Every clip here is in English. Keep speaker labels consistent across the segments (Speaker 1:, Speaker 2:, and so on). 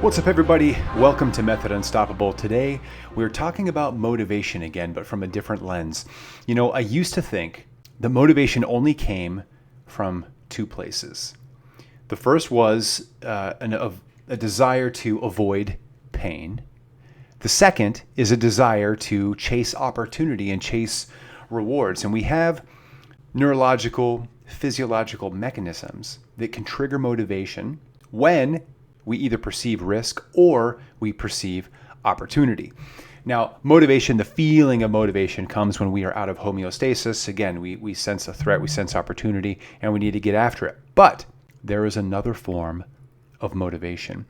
Speaker 1: What's up, everybody? Welcome to Method Unstoppable. Today, we're talking about motivation again, but from a different lens. You know, I used to think that motivation only came from two places. The first was a desire to avoid pain. The second is a desire to chase opportunity and chase rewards. And we have neurological, physiological mechanisms that can trigger motivation when we either perceive risk or we perceive opportunity. Now, motivation, the feeling of motivation comes when we are out of homeostasis. Again, we sense a threat, we sense opportunity, and we need to get after it. But there is another form of motivation,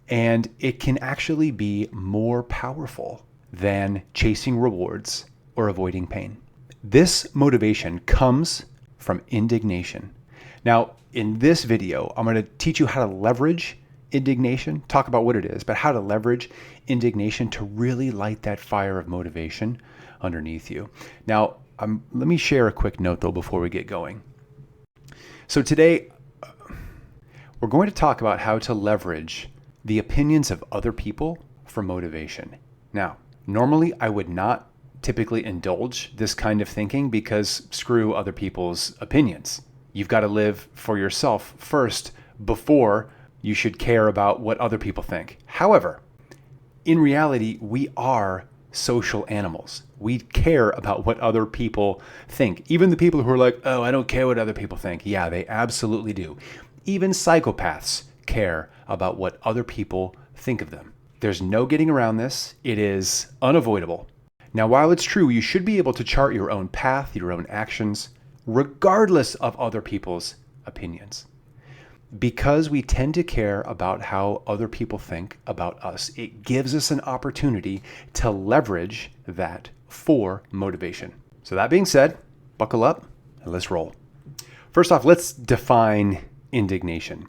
Speaker 1: and it can actually be more powerful than chasing rewards or avoiding pain. This motivation comes from indignation. Now, in this video, I'm going to teach you how to leverage indignation, talk about what it is, but how to leverage indignation to really light that fire of motivation underneath you. Now, let me share a quick note though before we get going. So today, we're going to talk about how to leverage the opinions of other people for motivation. Now, normally I would not typically indulge this kind of thinking because screw other people's opinions. You've got to live for yourself first before you should care about what other people think. However, in reality, we are social animals. We care about what other people think. Even the people who are like, oh, I don't care what other people think. Yeah, they absolutely do. Even psychopaths care about what other people think of them. There's no getting around this. It is unavoidable. Now, while it's true, you should be able to chart your own path, your own actions, regardless of other people's opinions. Because we tend to care about how other people think about us, it gives us an opportunity to leverage that for motivation. So that being said, buckle up and let's roll. First off, let's define indignation.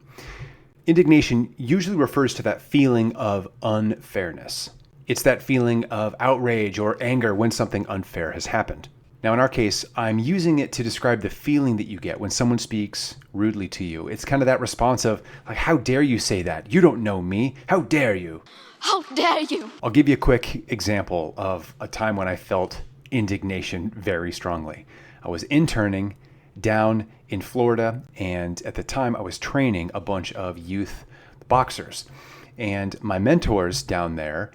Speaker 1: Indignation usually refers to that feeling of unfairness. It's that feeling of outrage or anger when something unfair has happened. Now, in our case, I'm using it to describe the feeling that you get when someone speaks rudely to you. It's kind of that response of, like, how dare you say that? You don't know me. How dare you?
Speaker 2: How dare you?
Speaker 1: I'll give you a quick example of a time when I felt indignation very strongly. I was interning down in Florida, and at the time I was training a bunch of youth boxers. And my mentors down there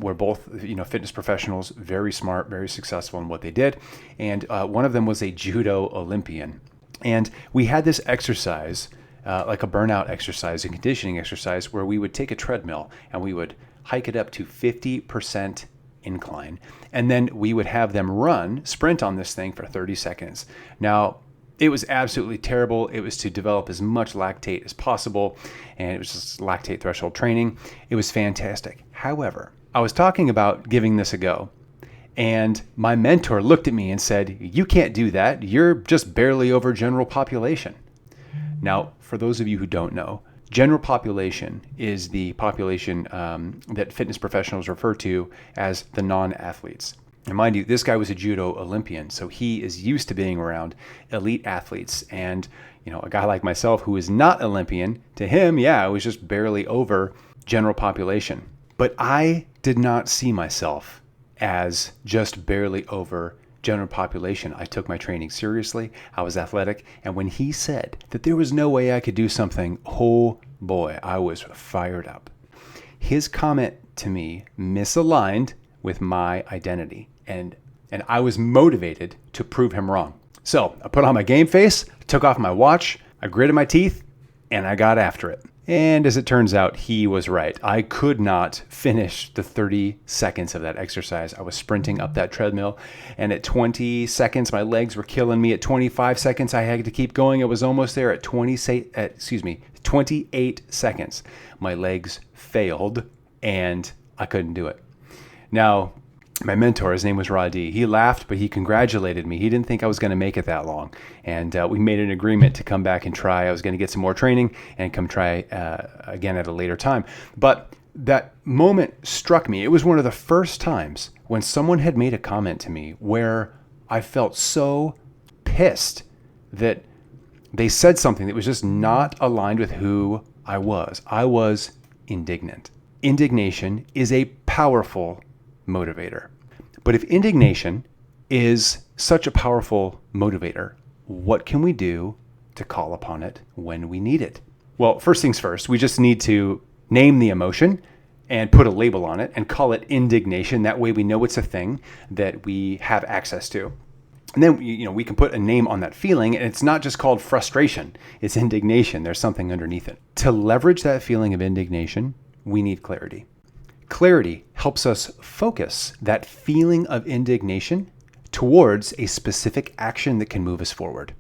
Speaker 1: were both, fitness professionals, very smart, very successful in what they did. And one of them was a judo Olympian. And we had this exercise, like a burnout exercise, a conditioning exercise, where we would take a treadmill and we would hike it up to 50% incline. And then we would have them sprint on this thing for 30 seconds. Now, it was absolutely terrible. It was to develop as much lactate as possible. And it was just lactate threshold training. It was fantastic. However, I was talking about giving this a go, and my mentor looked at me and said, you can't do that. You're just barely over general population. Now, for those of you who don't know, general population is the population that fitness professionals refer to as the non-athletes. And mind you, this guy was a judo Olympian, so he is used to being around elite athletes. And, a guy like myself who is not Olympian, to him, it was just barely over general population. But I did not see myself as just barely over general population. I took my training seriously. I was athletic. And when he said that there was no way I could do something, oh boy, I was fired up. His comment to me misaligned with my identity. And I was motivated to prove him wrong. So I put on my game face, took off my watch, I gritted my teeth, and I got after it. And as it turns out, he was right. I could not finish the 30 seconds of that exercise. I was sprinting up that treadmill, and at 20 seconds, my legs were killing me. At 25 seconds, I had to keep going. I was almost there at 28 seconds. My legs failed, and I couldn't do it. Now, my mentor, his name was Roddy. He laughed, but he congratulated me. He didn't think I was going to make it that long. And we made an agreement to come back and try. I was going to get some more training and come try again at a later time. But that moment struck me. It was one of the first times when someone had made a comment to me where I felt so pissed that they said something that was just not aligned with who I was. I was indignant. Indignation is a powerful motivator. But if indignation is such a powerful motivator, what can we do to call upon it when we need it? Well, first things first, we just need to name the emotion and put a label on it and call it indignation. That way we know it's a thing that we have access to. And then, we can put a name on that feeling, and it's not just called frustration, it's indignation. There's something underneath it. To leverage that feeling of indignation, we need clarity. Clarity helps us focus that feeling of indignation towards a specific action that can move us forward.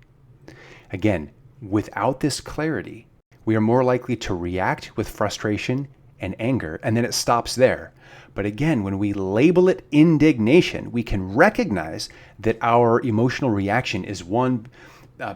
Speaker 1: Again, without this clarity, we are more likely to react with frustration and anger, and then it stops there. But again, when we label it indignation, we can recognize that our emotional reaction is one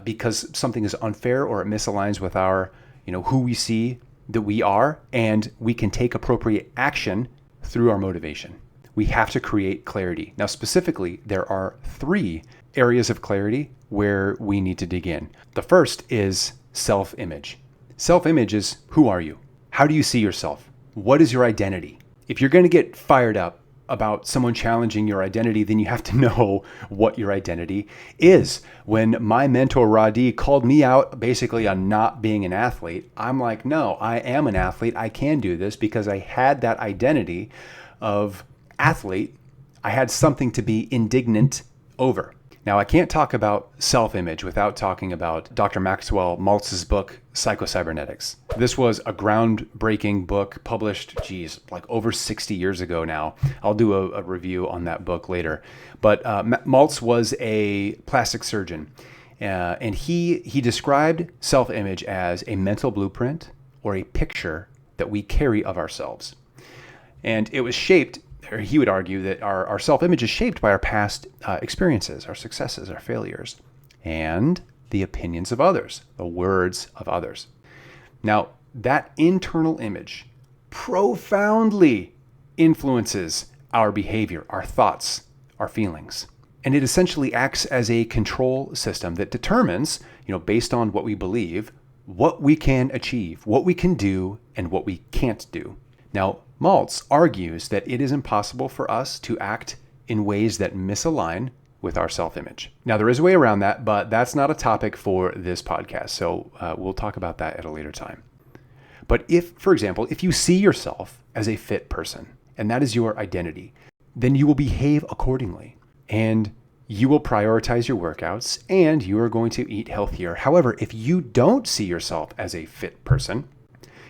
Speaker 1: because something is unfair or it misaligns with our, who we see that we are, and we can take appropriate action through our motivation. We have to create clarity. Now, specifically, there are 3 areas of clarity where we need to dig in. The first is self-image. Self-image is, who are you? How do you see yourself? What is your identity? If you're going to get fired up about someone challenging your identity, then you have to know what your identity is. When my mentor, Radi, called me out basically on not being an athlete, I'm like, no, I am an athlete. I can do this because I had that identity of athlete. I had something to be indignant over. Now, I can't talk about self-image without talking about Dr. Maxwell Maltz's book, Psychocybernetics. This was a groundbreaking book published, like over 60 years ago now. I'll do a review on that book later. But Maltz was a plastic surgeon, and he described self-image as a mental blueprint or a picture that we carry of ourselves. And it was shaped, or he would argue that our self-image is shaped by our past experiences, our successes, our failures, and the opinions of others, the words of others. Now, that internal image profoundly influences our behavior, our thoughts, our feelings. And it essentially acts as a control system that determines, based on what we believe, what we can achieve, what we can do, and what we can't do. Now, Maltz argues that it is impossible for us to act in ways that misalign with our self-image. Now, there is a way around that, but that's not a topic for this podcast, so we'll talk about that at a later time. But for example, if you see yourself as a fit person, and that is your identity, then you will behave accordingly, and you will prioritize your workouts, and you are going to eat healthier. However, if you don't see yourself as a fit person,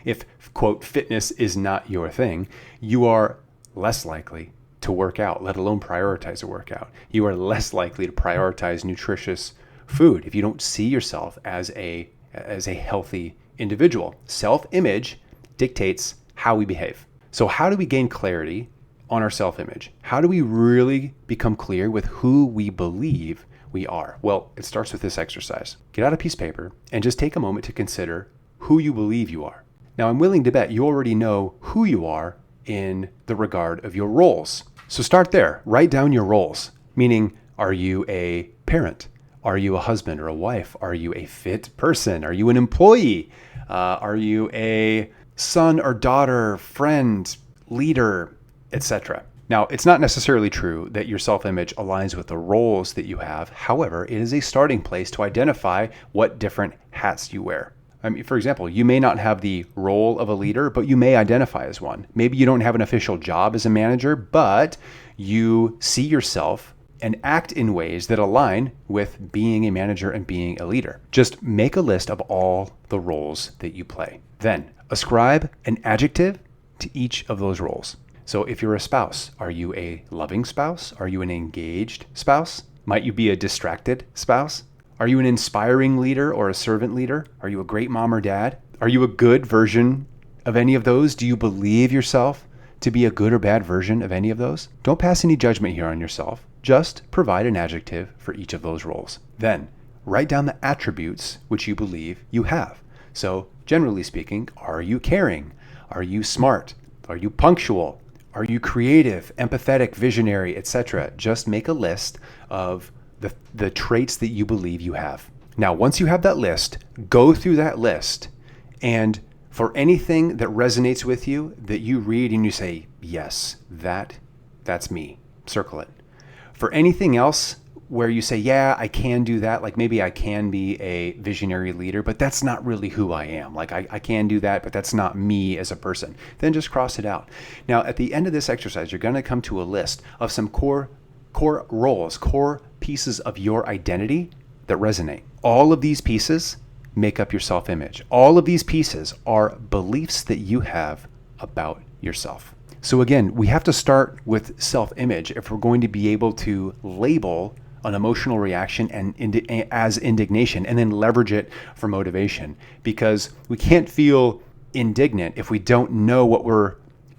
Speaker 1: if, quote, fitness is not your thing, you are less likely to work out, let alone prioritize a workout. You are less likely to prioritize nutritious food if you don't see yourself as a healthy individual. Self-image dictates how we behave. So how do we gain clarity on our self-image? How do we really become clear with who we believe we are? Well, it starts with this exercise. Get out a piece of paper and just take a moment to consider who you believe you are. Now, I'm willing to bet you already know who you are in the regard of your roles. So start there. Write down your roles, meaning, are you a parent? Are you a husband or a wife? Are you a fit person? Are you an employee? Are you a son or daughter, friend, leader, etc.? Now, it's not necessarily true that your self-image aligns with the roles that you have. However, it is a starting place to identify what different hats you wear. For example, you may not have the role of a leader, but you may identify as one. Maybe you don't have an official job as a manager, but you see yourself and act in ways that align with being a manager and being a leader. Just make a list of all the roles that you play. Then ascribe an adjective to each of those roles. So if you're a spouse, are you a loving spouse? Are you an engaged spouse? Might you be a distracted spouse? Are you an inspiring leader or a servant leader? Are you a great mom or dad? Are you a good version of any of those? Do you believe yourself to be a good or bad version of any of those? Don't pass any judgment here on yourself. Just provide an adjective for each of those roles. Then write down the attributes which you believe you have. So generally speaking, are you caring? Are you smart? Are you punctual? Are you creative, empathetic, visionary, etc.? Just make a list of the traits that you believe you have. Now, once you have that list, go through that list and For anything that resonates with you, that you read and you say, yes, that's me, circle it. For anything else where you say, yeah, I can do that, like maybe I can be a visionary leader, but that's not really who I am. Like I can do that, but that's not me as a person. Then just cross it out. Now, at the end of this exercise, you're going to come to a list of some core roles, core pieces of your identity that resonate. All of these pieces make up your self-image. All of these pieces are beliefs that you have about yourself. So again, we have to start with self-image if we're going to be able to label an emotional reaction as indignation and then leverage it for motivation, because we can't feel indignant if we don't know what we're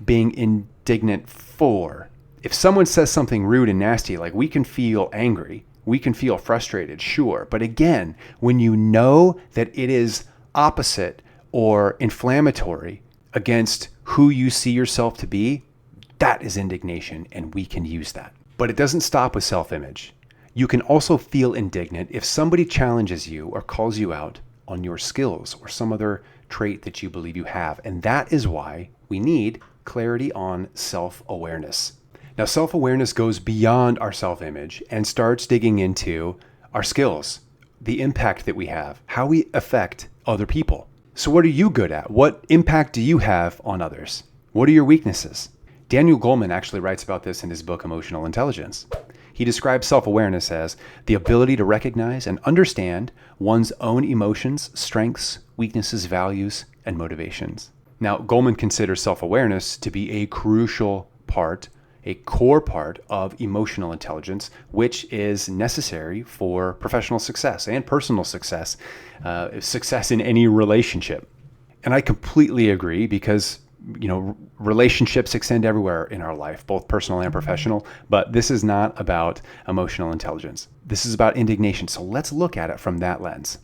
Speaker 1: being indignant for. If someone says something rude and nasty, like, we can feel angry, we can feel frustrated, sure. But again, when you know that it is opposite or inflammatory against who you see yourself to be, that is indignation, and we can use that. But it doesn't stop with self-image. You can also feel indignant if somebody challenges you or calls you out on your skills or some other trait that you believe you have. And that is why we need clarity on self-awareness. Now, self-awareness goes beyond our self-image and starts digging into our skills, the impact that we have, how we affect other people. So what are you good at? What impact do you have on others? What are your weaknesses? Daniel Goleman actually writes about this in his book, Emotional Intelligence. He describes self-awareness as the ability to recognize and understand one's own emotions, strengths, weaknesses, values, and motivations. Now, Goleman considers self-awareness to be a crucial part, a core part of emotional intelligence, which is necessary for professional success and personal success, success in any relationship. And I completely agree, because relationships extend everywhere in our life, both personal and professional, but this is not about emotional intelligence. This is about indignation. So let's look at it from that lens.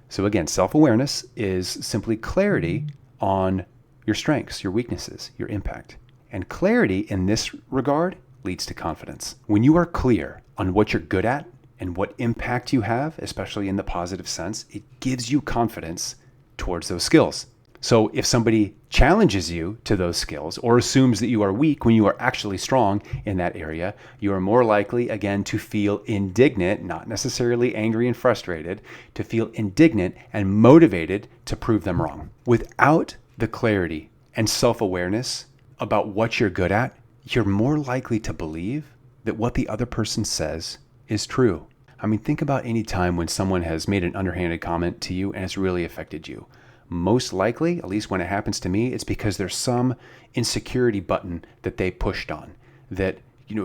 Speaker 1: So again, self-awareness is simply clarity on your strengths, your weaknesses, your impact. And clarity in this regard leads to confidence. When you are clear on what you're good at and what impact you have, especially in the positive sense, it gives you confidence towards those skills. So if somebody challenges you to those skills or assumes that you are weak when you are actually strong in that area, you are more likely, again, to feel indignant, not necessarily angry and frustrated, to feel indignant and motivated to prove them wrong. Without the clarity and self-awareness about what you're good at, you're more likely to believe that what the other person says is true. I mean, think about any time when someone has made an underhanded comment to you and it's really affected you. Most likely, at least when it happens to me, it's because there's some insecurity button that they pushed on that,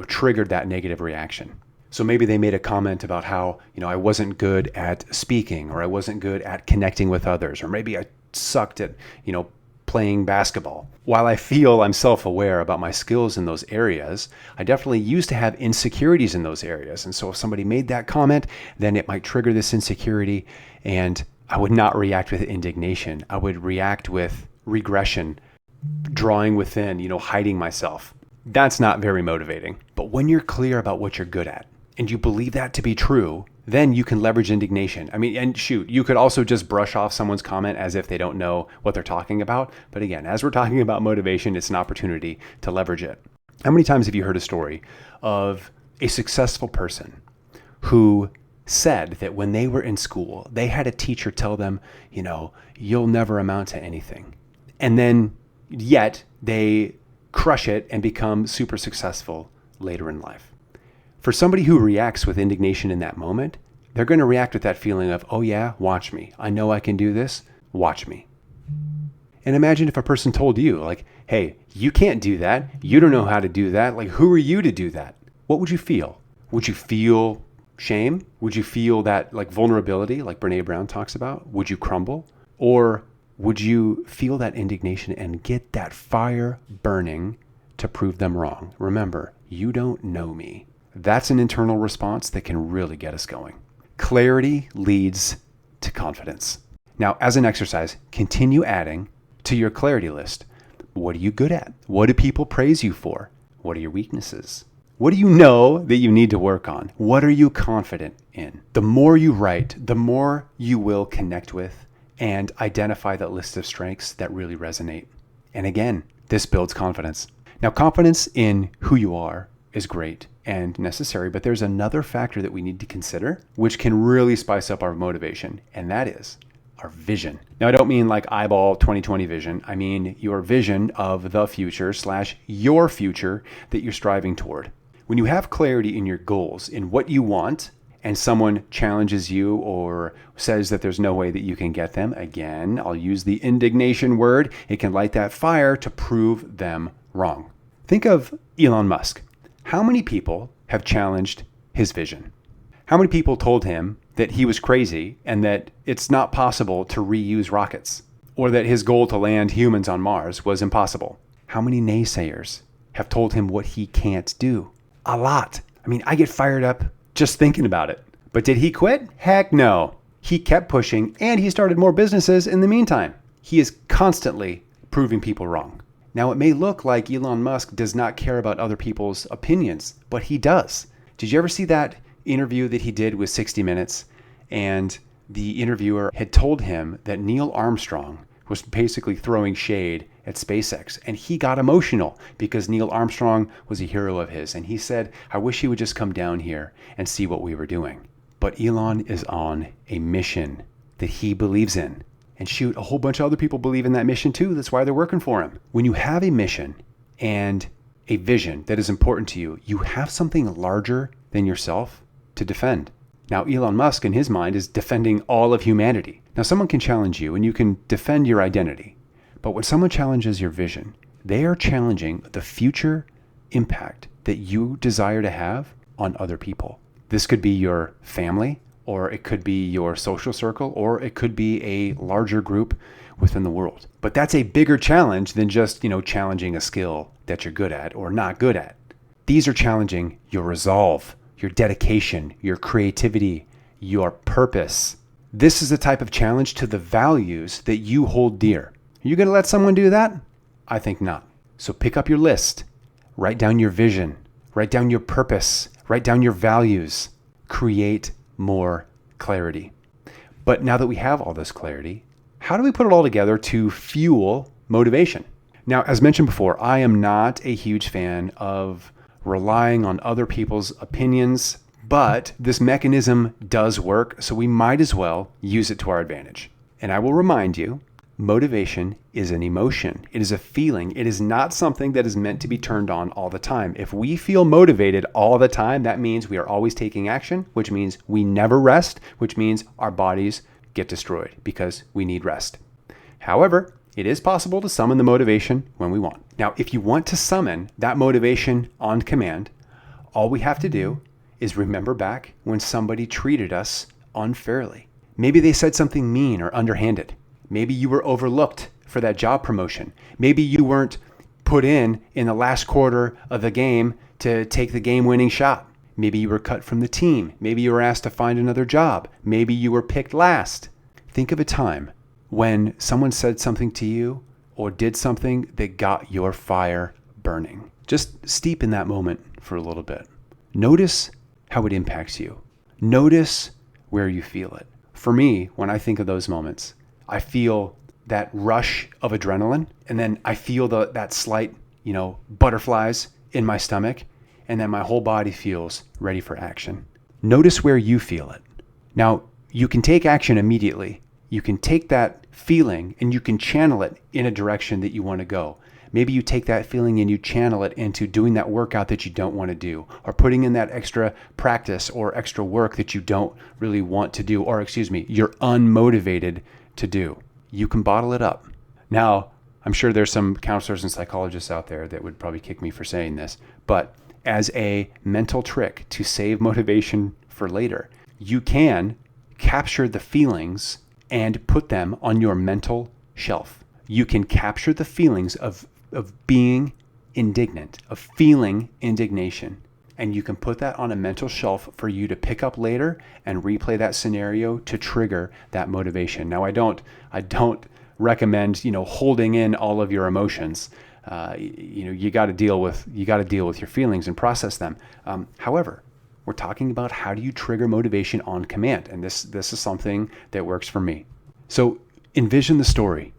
Speaker 1: triggered that negative reaction. So maybe they made a comment about how, I wasn't good at speaking, or I wasn't good at connecting with others, or maybe I sucked at, playing basketball. While I feel I'm self-aware about my skills in those areas, I definitely used to have insecurities in those areas. And so if somebody made that comment, then it might trigger this insecurity, and I would not react with indignation. I would react with regression, drawing within, hiding myself. That's not very motivating. But when you're clear about what you're good at and you believe that to be true, then you can leverage indignation. You could also just brush off someone's comment as if they don't know what they're talking about. But again, as we're talking about motivation, it's an opportunity to leverage it. How many times have you heard a story of a successful person who said that when they were in school, they had a teacher tell them, you'll never amount to anything. And then yet they crush it and become super successful later in life. For somebody who reacts with indignation in that moment, they're going to react with that feeling of, oh yeah, watch me. I know I can do this. Watch me. And imagine if a person told you, like, hey, you can't do that. You don't know how to do that. Like, who are you to do that? What would you feel? Would you feel shame? Would you feel that vulnerability like Brene Brown talks about? Would you crumble? Or would you feel that indignation and get that fire burning to prove them wrong? Remember, you don't know me. That's an internal response that can really get us going. Clarity leads to confidence. Now, as an exercise, continue adding to your clarity list. What are you good at? What do people praise you for? What are your weaknesses? What do you know that you need to work on? What are you confident in? The more you write, the more you will connect with and identify that list of strengths that really resonate. And again, this builds confidence. Now, confidence in who you are is great and necessary, but there's another factor that we need to consider, which can really spice up our motivation, and that is our vision. Now, I don't mean like eyeball 2020 vision. I mean your vision of the future / your future that you're striving toward. When you have clarity in your goals, in what you want, and someone challenges you or says that there's no way that you can get them, again, I'll use the indignation word. It can light that fire to prove them wrong. Think of Elon Musk. How many people have challenged his vision? How many people told him that he was crazy and that it's not possible to reuse rockets, or that his goal to land humans on Mars was impossible? How many naysayers have told him what he can't do? A lot. I mean, I get fired up just thinking about it. But did he quit? Heck no. He kept pushing and he started more businesses in the meantime. He is constantly proving people wrong. Now, it may look like Elon Musk does not care about other people's opinions, but he does. Did you ever see that interview that he did with 60 Minutes? And the interviewer had told him that Neil Armstrong was basically throwing shade at SpaceX. And he got emotional because Neil Armstrong was a hero of his. And he said, I wish he would just come down here and see what we were doing. But Elon is on a mission that he believes in. And shoot, a whole bunch of other people believe in that mission too. That's why they're working for him. When you have a mission and a vision that is important to you, you have something larger than yourself to defend. Now, Elon Musk, in his mind, is defending all of humanity. Now, someone can challenge you and you can defend your identity. But when someone challenges your vision, they are challenging the future impact that you desire to have on other people. This could be your family, or it could be your social circle, or it could be a larger group within the world. But that's a bigger challenge than just, challenging a skill that you're good at or not good at. These are challenging your resolve, your dedication, your creativity, your purpose. This is the type of challenge to the values that you hold dear. Are you going to let someone do that? I think not. So pick up your list, write down your vision, write down your purpose, write down your values, create more clarity. But now that we have all this clarity, how do we put it all together to fuel motivation? Now, as mentioned before, I am not a huge fan of relying on other people's opinions, but this mechanism does work, so we might as well use it to our advantage. And I will remind you, motivation is an emotion. It is a feeling. It is not something that is meant to be turned on all the time. If we feel motivated all the time, that means we are always taking action, which means we never rest, which means our bodies get destroyed because we need rest. However, it is possible to summon the motivation when we want. Now, if you want to summon that motivation on command, all we have to do is remember back when somebody treated us unfairly. Maybe they said something mean or underhanded. Maybe you were overlooked for that job promotion. Maybe you weren't put in the last quarter of the game to take the game-winning shot. Maybe you were cut from the team. Maybe you were asked to find another job. Maybe you were picked last. Think of a time when someone said something to you or did something that got your fire burning. Just steep in that moment for a little bit. Notice how it impacts you. Notice where you feel it. For me, when I think of those moments, I feel that rush of adrenaline, and then I feel that slight, butterflies in my stomach, and then my whole body feels ready for action. Notice where you feel it. Now, you can take action immediately. You can take that feeling and you can channel it in a direction that you want to go. Maybe you take that feeling and you channel it into doing that workout that you don't want to do, or putting in that extra practice or extra work that you don't really want to do, or you're unmotivated to do. You can bottle it up. Now, I'm sure there's some counselors and psychologists out there that would probably kick me for saying this, but as a mental trick to save motivation for later, you can capture the feelings and put them on your mental shelf. You can capture the feelings of being indignant, of feeling indignation, and you can put that on a mental shelf for you to pick up later and replay that scenario to trigger that motivation. Now, I don't recommend, holding in all of your emotions. You got to deal with your feelings and process them. However, we're talking about how do you trigger motivation on command, and this is something that works for me. So Envision the story,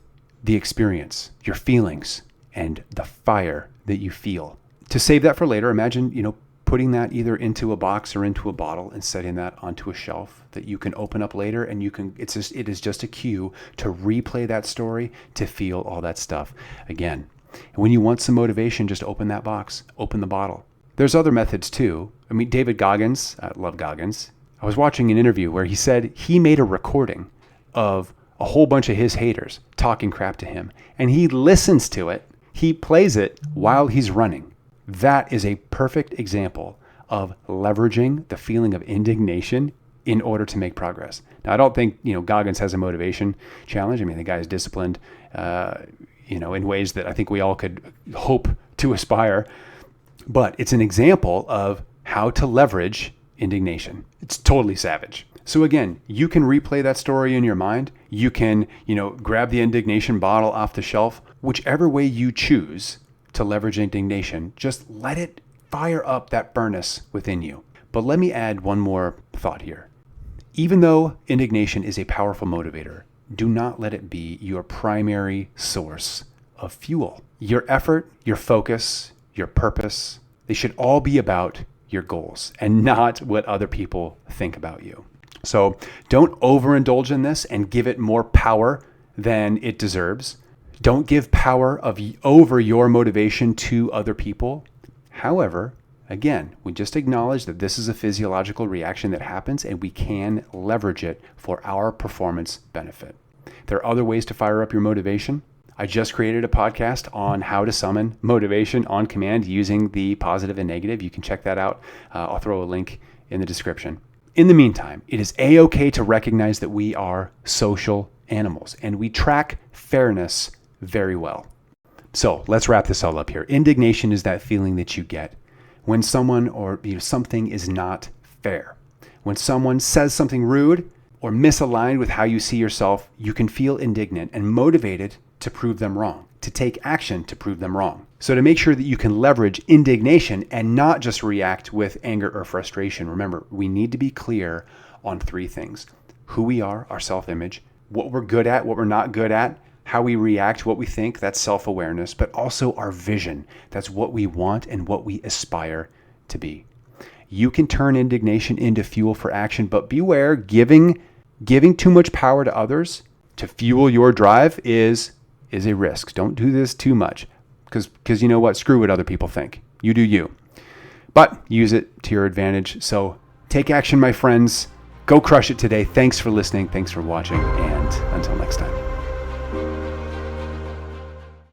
Speaker 1: the experience, your feelings, and the fire that you feel. To save that for later, imagine, putting that either into a box or into a bottle and setting that onto a shelf that you can open up later, and it is just a cue to replay that story, to feel all that stuff again. And when you want some motivation, just open that box, open the bottle. There's other methods too. David Goggins, I love Goggins. I was watching an interview where he said he made a recording of a whole bunch of his haters talking crap to him, and he listens to it. He plays it while he's running. That is a perfect example of leveraging the feeling of indignation in order to make progress. Now, I don't think, Goggins has a motivation challenge. The guy is disciplined, in ways that I think we all could hope to aspire. But it's an example of how to leverage indignation. It's totally savage. So again, you can replay that story in your mind. You can, grab the indignation bottle off the shelf. Whichever way you choose to leverage indignation, just let it fire up that furnace within you. But let me add one more thought here. Even though indignation is a powerful motivator, do not let it be your primary source of fuel. Your effort, your focus, your purpose, they should all be about your goals and not what other people think about you. So don't overindulge in this and give it more power than it deserves. Don't give power over your motivation to other people. However, again, we just acknowledge that this is a physiological reaction that happens, and we can leverage it for our performance benefit. There are other ways to fire up your motivation. I just created a podcast on how to summon motivation on command using the positive and negative. You can check that out. I'll throw a link in the description. In the meantime, it is a-okay to recognize that we are social animals, and we track fairness very well. So let's wrap this all up here. Indignation is that feeling that you get when someone or something is not fair. When someone says something rude or misaligned with how you see yourself, you can feel indignant and motivated to prove them wrong, to take action to prove them wrong. So to make sure that you can leverage indignation and not just react with anger or frustration, remember, we need to be clear on three things: who we are, our self-image, what we're good at, what we're not good at, how we react, what we think, that's self-awareness, but also our vision. That's what we want and what we aspire to be. You can turn indignation into fuel for action, but beware, giving too much power to others to fuel your drive is a risk. Don't do this too much because you know what? Screw what other people think. You do you. But use it to your advantage. So take action, my friends. Go crush it today. Thanks for listening. Thanks for watching. And until next time.